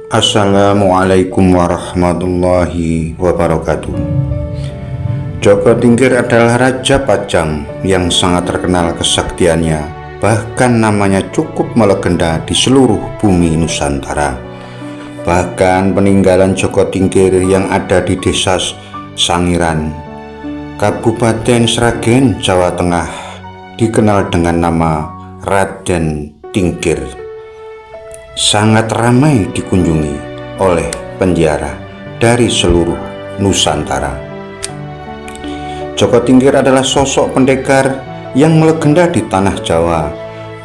Assalamualaikum warahmatullahi wabarakatuh. Joko Tingkir adalah Raja Pajang yang sangat terkenal kesaktiannya. Bahkan namanya cukup melegenda di seluruh bumi Nusantara. Bahkan peninggalan Joko Tingkir yang ada di desa Sangiran, Kabupaten Sragen, Jawa Tengah, dikenal dengan nama Raden Tingkir, sangat ramai dikunjungi oleh penjara dari seluruh Nusantara. Joko Tingkir adalah sosok pendekar yang melegenda di tanah Jawa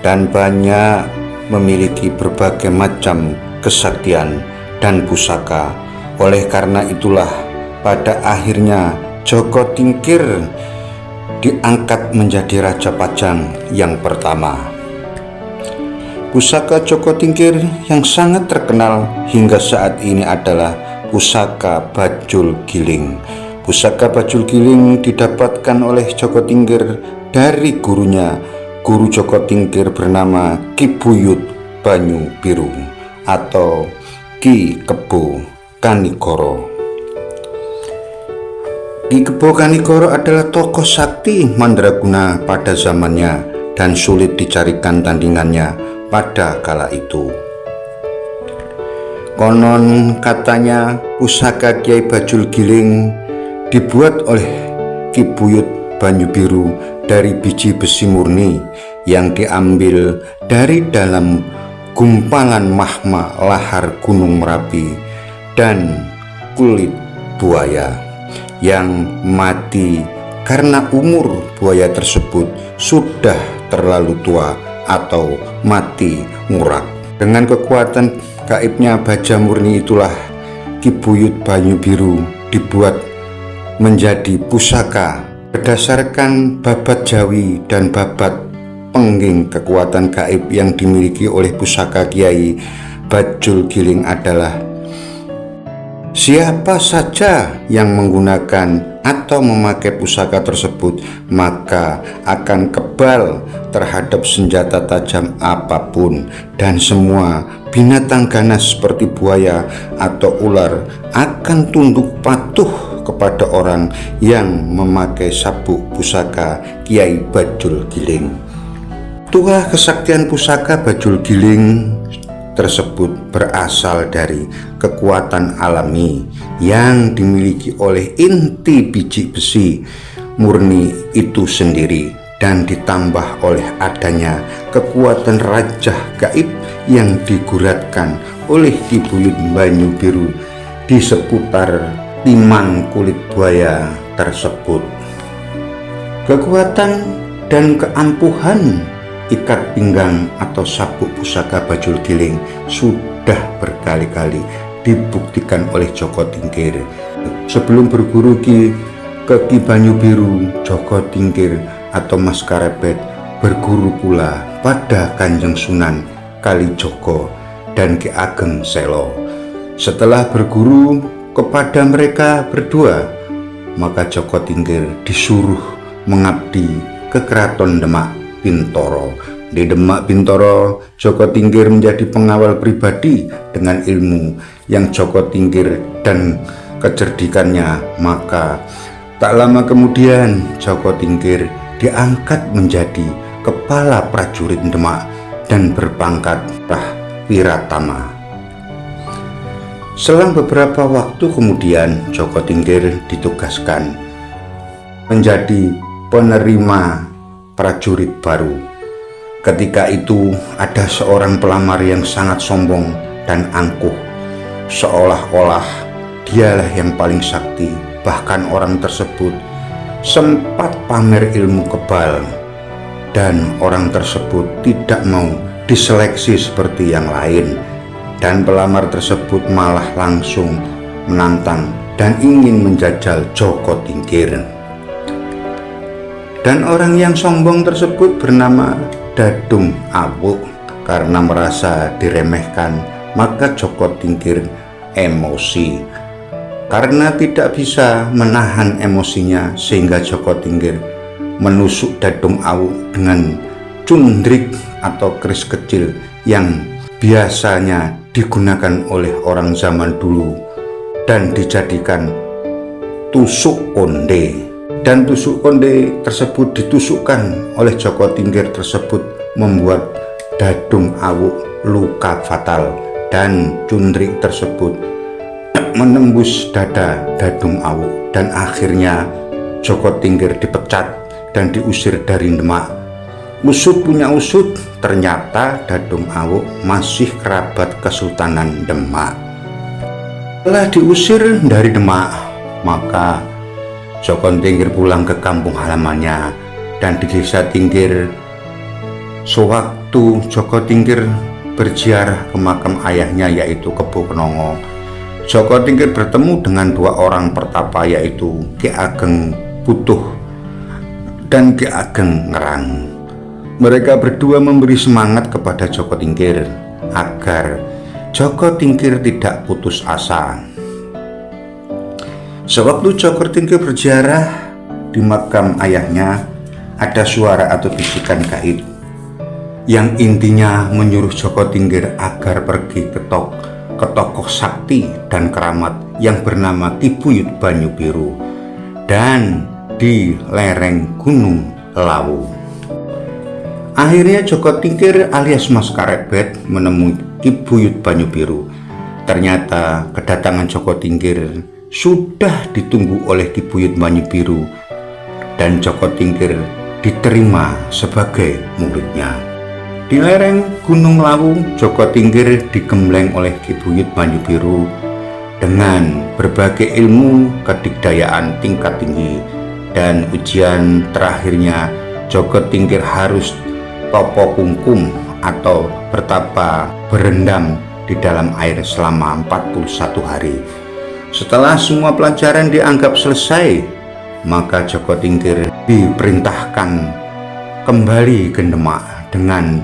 dan banyak memiliki berbagai macam kesaktian dan pusaka. Oleh karena itulah pada akhirnya Joko Tingkir diangkat menjadi Raja Pajang yang pertama. Pusaka Joko Tingkir yang sangat terkenal hingga saat ini adalah pusaka Bajul Giling. Pusaka Bajul Giling didapatkan oleh Joko Tingkir dari gurunya, guru Joko Tingkir bernama Ki Buyut Banyu Biru atau Ki Kebo Kanigoro. Ki Kebo Kanigoro adalah tokoh sakti mandraguna pada zamannya dan sulit dicarikan tandingannya pada kala itu. Konon katanya pusaka Kiai Bajul Giling dibuat oleh Ki Buyut Banyu Biru dari biji besi murni yang diambil dari dalam gumpalan magma lahar Gunung Merapi dan kulit buaya yang mati karena umur buaya tersebut sudah terlalu tua atau mati ngurak. Dengan kekuatan gaibnya baja murni itulah Ki Buyut Banyu Biru dibuat menjadi pusaka. Berdasarkan babat Jawi dan babat pengging, kekuatan gaib yang dimiliki oleh pusaka Kiai Bajul Giling adalah siapa saja yang menggunakan atau memakai pusaka tersebut maka akan kebal terhadap senjata tajam apapun, dan semua binatang ganas seperti buaya atau ular akan tunduk patuh kepada orang yang memakai sabuk pusaka Kiai Bajul Giling. Tuah kesaktian pusaka Bajul Giling tersebut berasal dari kekuatan alami yang dimiliki oleh inti biji besi murni itu sendiri, dan ditambah oleh adanya kekuatan rajah gaib yang diguratkan oleh Ki Buyut Banyu Biru di seputar timang kulit buaya tersebut. Kekuatan dan keampuhan ikat pinggang atau sabuk pusaka Bajul Giling sudah berkali-kali dibuktikan oleh Joko Tingkir. Sebelum berguru ke Ki Banyu Biru, Joko Tingkir atau Mas Karepet berguru pula pada Kanjeng Sunan Kalijogo dan Ki Ageng Selo. Setelah berguru kepada mereka berdua, maka Joko Tingkir disuruh mengabdi ke Keraton Demak Bintoro. Di Demak Bintoro, Joko Tingkir menjadi pengawal pribadi dengan ilmu yang Joko Tingkir dan kecerdikannya. Maka tak lama kemudian Joko Tingkir diangkat menjadi kepala prajurit Demak dan berpangkat Wiratama. Selang beberapa waktu kemudian Joko Tingkir ditugaskan menjadi penerima prajurit baru. Ketika itu ada seorang pelamar yang sangat sombong dan angkuh, seolah-olah dialah yang paling sakti. Bahkan orang tersebut sempat pamer ilmu kebal, dan orang tersebut tidak mau diseleksi seperti yang lain, dan pelamar tersebut malah langsung menantang dan ingin menjajal Joko Tingkir. Dan orang yang sombong tersebut bernama Dadung Awu. Karena merasa diremehkan, maka Joko Tingkir emosi. Karena tidak bisa menahan emosinya, sehingga Joko Tingkir menusuk Dadung Awu dengan cundrik atau keris kecil yang biasanya digunakan oleh orang zaman dulu dan dijadikan tusuk onde. Dan tusuk onde tersebut ditusukkan oleh Joko Tingkir tersebut membuat Dadung Awuk luka fatal, dan cundrik tersebut menembus dada Dadung Awuk, dan akhirnya Joko Tingkir dipecat dan diusir dari Demak. Usut punya usut, ternyata Dadung Awuk masih kerabat Kesultanan Demak. Setelah diusir dari Demak, maka Joko Tingkir pulang ke kampung halamannya, dan di desa Tingkir sewaktu Joko Tingkir berziarah ke makam ayahnya yaitu Kebo Kenongo, Joko Tingkir bertemu dengan dua orang pertapa yaitu Ki Ageng Putuh dan Ki Ageng Ngerang. Mereka berdua memberi semangat kepada Joko Tingkir agar Joko Tingkir tidak putus asa. Sewaktu Joko Tingkir berziarah di makam ayahnya, ada suara atau bisikan gaib yang intinya menyuruh Joko Tingkir agar pergi ke tokoh sakti dan keramat yang bernama Ki Buyut Banyu Biru dan di lereng Gunung Lawu. Akhirnya Joko Tingkir alias Mas Karebet menemui Ki Buyut Banyu Biru. Ternyata kedatangan Joko Tingkir sudah ditunggu oleh Ki Buyut Banyu Biru, dan Joko Tingkir diterima sebagai muridnya. Di lereng Gunung Lawu, Joko Tingkir digembleng oleh Ki Buyut Banyu Biru dengan berbagai ilmu kedikdayaan tingkat tinggi, dan ujian terakhirnya Joko Tingkir harus topo kungkum atau bertapa berendam di dalam air selama 41 hari. Setelah semua pelajaran dianggap selesai, maka Joko Tingkir diperintahkan kembali ke Demak dengan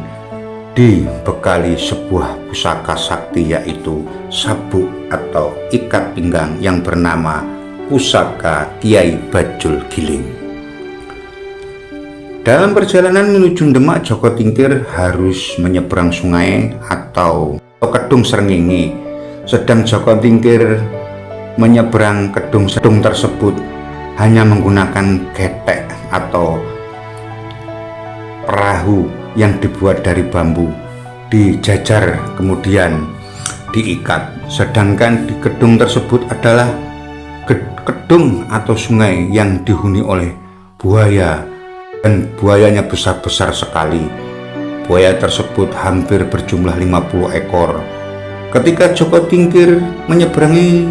dibekali sebuah pusaka sakti yaitu sabuk atau ikat pinggang yang bernama Pusaka Kiai Bajul Giling. Dalam perjalanan menuju Demak, Joko Tingkir harus menyeberang sungai atau Kedung Srengenge. Sedang Joko Tingkir menyeberang kedung tersebut hanya menggunakan getek atau perahu yang dibuat dari bambu, dijajar kemudian diikat. Sedangkan di kedung tersebut adalah kedung atau sungai yang dihuni oleh buaya, dan buayanya besar-besar sekali. Buaya tersebut hampir berjumlah 50 ekor. Ketika Joko Tingkir menyeberangi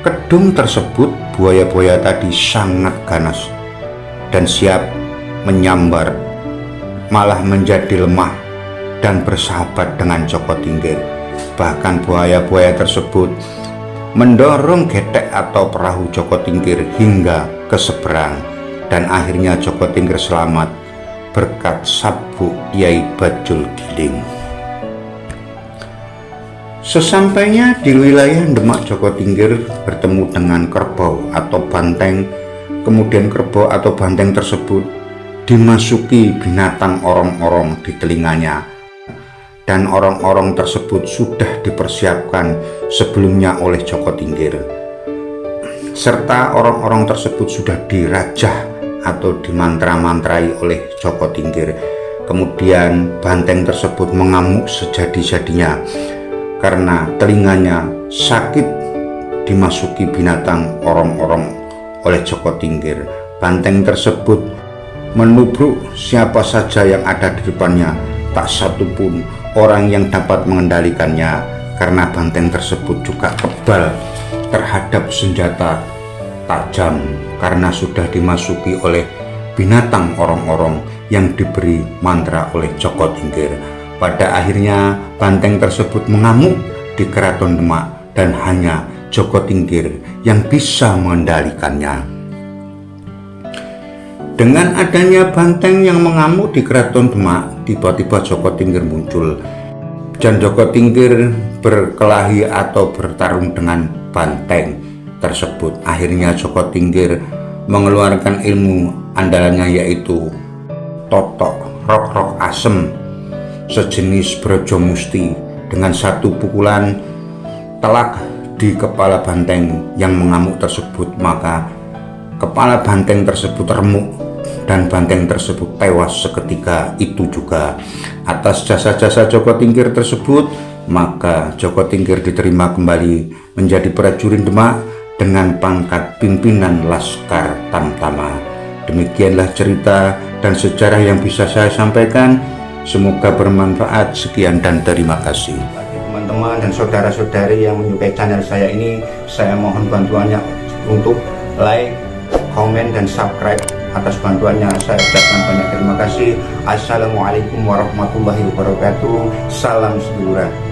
kedung tersebut, buaya-buaya tadi sangat ganas dan siap menyambar, malah menjadi lemah dan bersahabat dengan Joko Tingkir. Bahkan buaya-buaya tersebut mendorong getek atau perahu Joko Tingkir hingga ke seberang, dan akhirnya Joko Tingkir selamat berkat sabuk Kiai Bajul Giling. Sesampainya di wilayah Demak, Joko Tingkir bertemu dengan kerbau atau banteng. Kemudian kerbau atau banteng tersebut dimasuki binatang orong-orong di telinganya, dan orong-orong tersebut sudah dipersiapkan sebelumnya oleh Joko Tingkir, serta orong-orong tersebut sudah dirajah atau dimantra-mantrai oleh Joko Tingkir. Kemudian banteng tersebut mengamuk sejadi-jadinya karena telinganya sakit dimasuki binatang orong-orong oleh Joko Tingkir. Banteng tersebut menubruk siapa saja yang ada di depannya, tak satupun orang yang dapat mengendalikannya, karena banteng tersebut juga kebal terhadap senjata tajam karena sudah dimasuki oleh binatang orong-orong yang diberi mantra oleh Joko Tingkir. Pada akhirnya banteng tersebut mengamuk di Keraton Demak, dan hanya Joko Tingkir yang bisa mengendalikannya. Dengan adanya banteng yang mengamuk di Keraton Demak, tiba-tiba Joko Tingkir muncul, dan Joko Tingkir berkelahi atau bertarung dengan banteng tersebut. Akhirnya Joko Tingkir mengeluarkan ilmu andalannya yaitu totok rok-rok asem sejenis brojo musti, dengan satu pukulan telak di kepala banteng yang mengamuk tersebut, maka kepala banteng tersebut remuk dan banteng tersebut tewas seketika itu juga. Atas jasa-jasa Joko Tingkir tersebut, maka Joko Tingkir diterima kembali menjadi prajurit Demak dengan pangkat pimpinan Laskar Tamtama. Demikianlah cerita dan sejarah yang bisa saya sampaikan. Semoga bermanfaat. Sekian dan terima kasih. Bagi teman-teman dan saudara-saudari yang menyukai channel saya ini, saya mohon bantuannya untuk like, komen, dan subscribe. Atas bantuannya saya ucapkan banyak terima kasih. Assalamualaikum warahmatullahi wabarakatuh. Salam sedulur.